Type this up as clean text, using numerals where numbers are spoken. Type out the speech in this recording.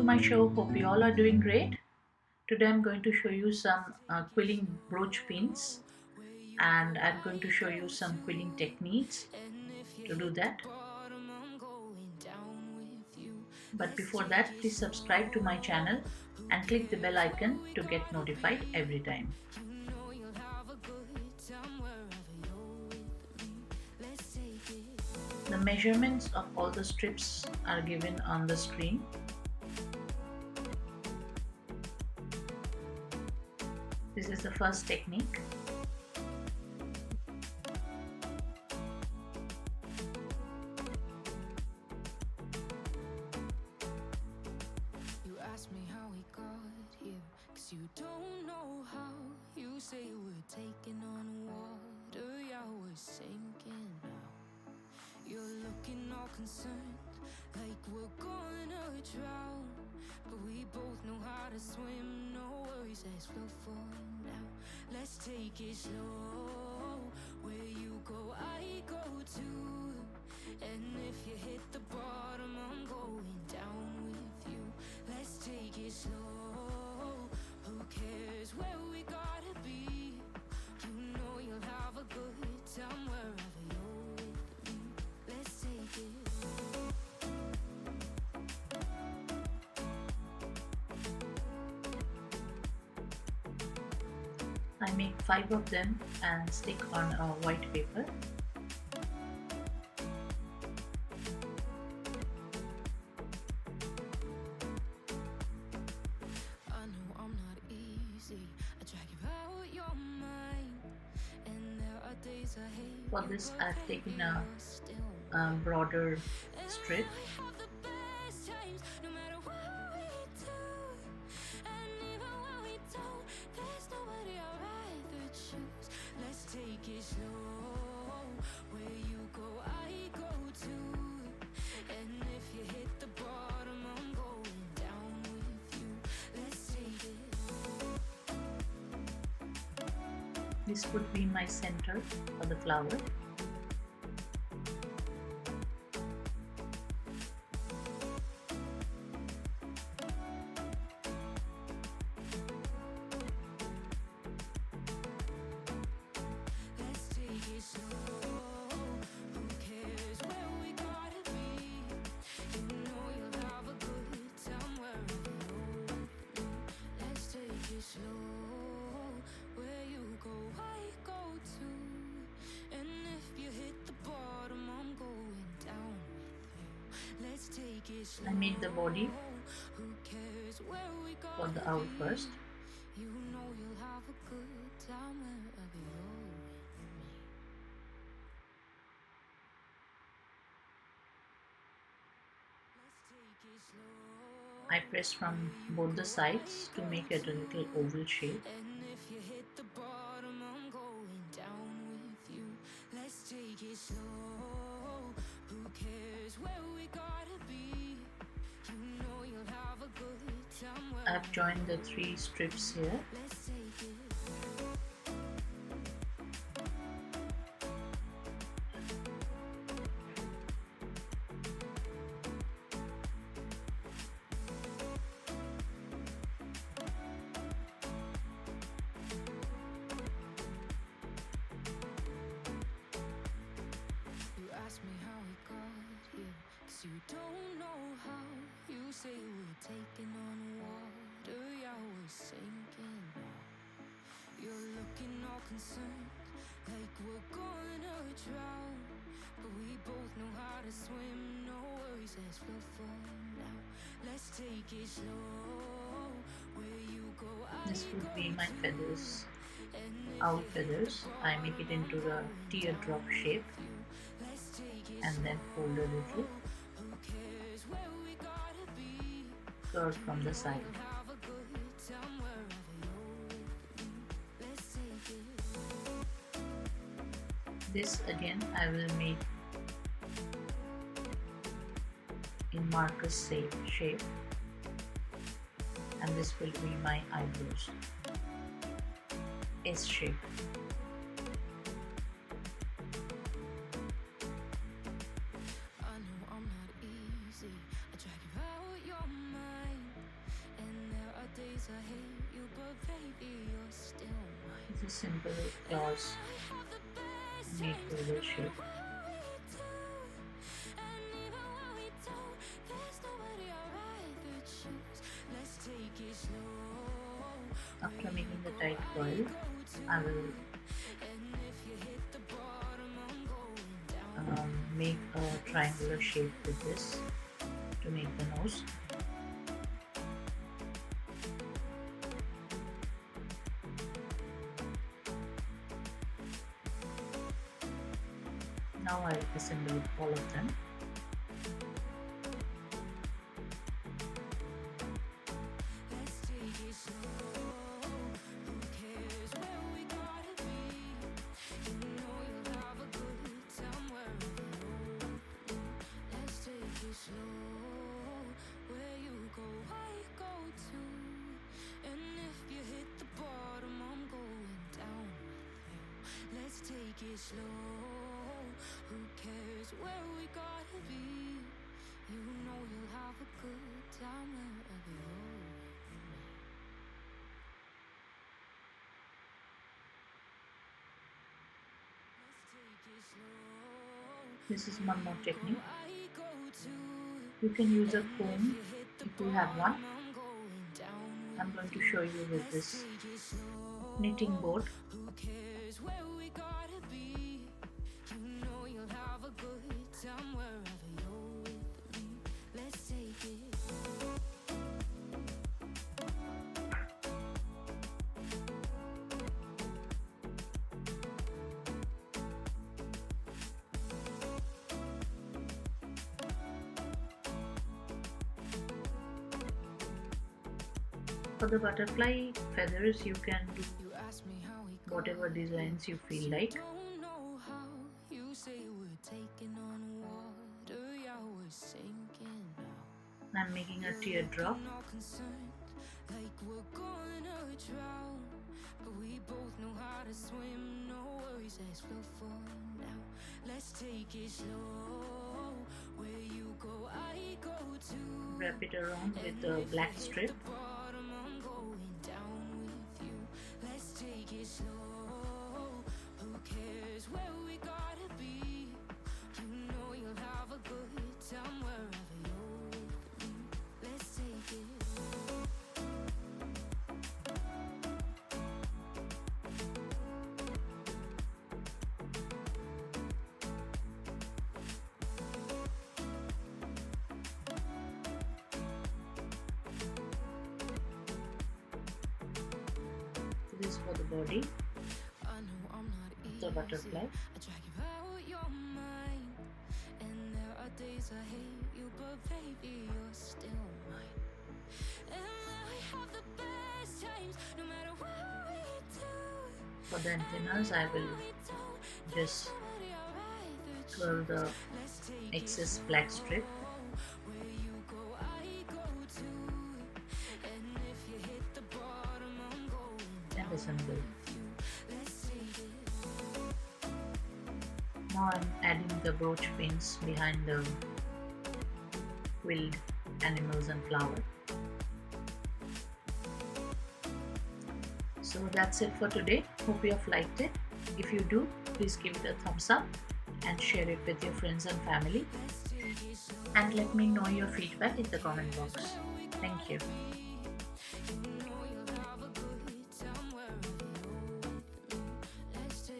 my show. Hope you all are doing great. Today I'm going to show you some quilling brooch pins, and I'm going to show you some quilling techniques to do that. But before that, please subscribe to my channel and click the bell icon to get notified every time. The measurements of all the strips are given on the screen. This is the first technique. You ask me how we got here, 'cause you don't know how. You say we're taking on water, yeah, we're sinking now. You're looking all concerned, like we're gonna drown. But we both know how to swim, no worries, let's float for now. Let's take it slow, where you go, I go too. And if you hit the bottom, I'm going down with you. Let's take it slow, who cares where we gotta be? You know you'll have a good time wherever you're with me. Let's take it. I make 5 of them and stick on a white paper. I know I'm not easy, I drag you out your mind. And there are days I hate For this, I've taken a broader strip. Take it slow, where you go, I go too. And if you hit the bottom, I'm going down with you. Let's take it. This would be my center for the flower. I made the body for the owl first. You know you'll have a good time wherever you're with me. Let's take it slow. I press from both the sides to make it a little oval shape. And if you hit the bottom, I'm going down with you. Let's take it slow. Who cares where we gotta be? You know you'll have a good time. I've joined the 3 strips here. Let's take it. Ask me how we got here, 'cause you don't know how. You say we're taking on water, yeah, we're sinking now. You're looking all concerned, like we're gonna drown. But we both know how to swim, no worries, let's float for now. Let's take it slow, where you go, This would be my feathers, owl feathers. I make it into a teardrop shape and then fold a little, curve from the side. This again I will make in Marcus shape, and this will be my eyebrows, S shape. I know I'm not easy, I drag you out your mind. days I hate you, but baby, you're still mine. It's a simple And claws I have the best made times, for no oval matter shape. what we do. And even when we don't, there's nobody I'd rather choose. Let's take it slow. After Where you making the go, tight I coil, go I too. will And if you hit the bottom, I'm going down with make you. a Let's triangular take shape it. with this to make the nose. Now I'll assemble all of them. Let's take it slow. Who cares where we gotta be? You know you'll have a good time wherever you're with me. Let's take it slow. Where you go, I go too. And if you hit the bottom, I'm going down with you. Let's take it slow. Who cares where we gotta be? You know you'll have a good time wherever you're with me. Let's take it slow. This is Where one more you go, technique. I go too. You can use a And if comb you hit the if you have one. bottom, I'm going down I'm going with to you. show you with Let's this take it slow. knitting board. Who cares where we gotta be? You know you'll have a good time wherever you're with me. Let's take it. For the butterfly feathers, you can do You ask me how we whatever designs you feel like. don't know how. You say we're taking on water, yeah, we're sinking now. I'm making a You're teardrop. looking all concerned, like we're gonna drown. But we both know how to swim, no worries, let's float for now. Let's take it slow. Where you go, I go too. Wrap it around with And the if you black hit strip. the bottom, I'm going down with you. Let's take it slow. Who cares where we gotta be? You know you'll have a good time wherever you're with me. Let's take it. This is for the body I know I'm not of the easy. butterfly. I drag you out your mind. And there are days I hate you, but baby, you're still mine. And I have the best times, no matter what we do. For the antennas, I will just curl the excess black strip and assemble. Now I'm adding the brooch pins behind the quilled animals and flower. So that's it for today. Hope you have liked it. If you do, please give it a thumbs up and share it with your friends and family. And let me know your feedback in the comment box. Thank you.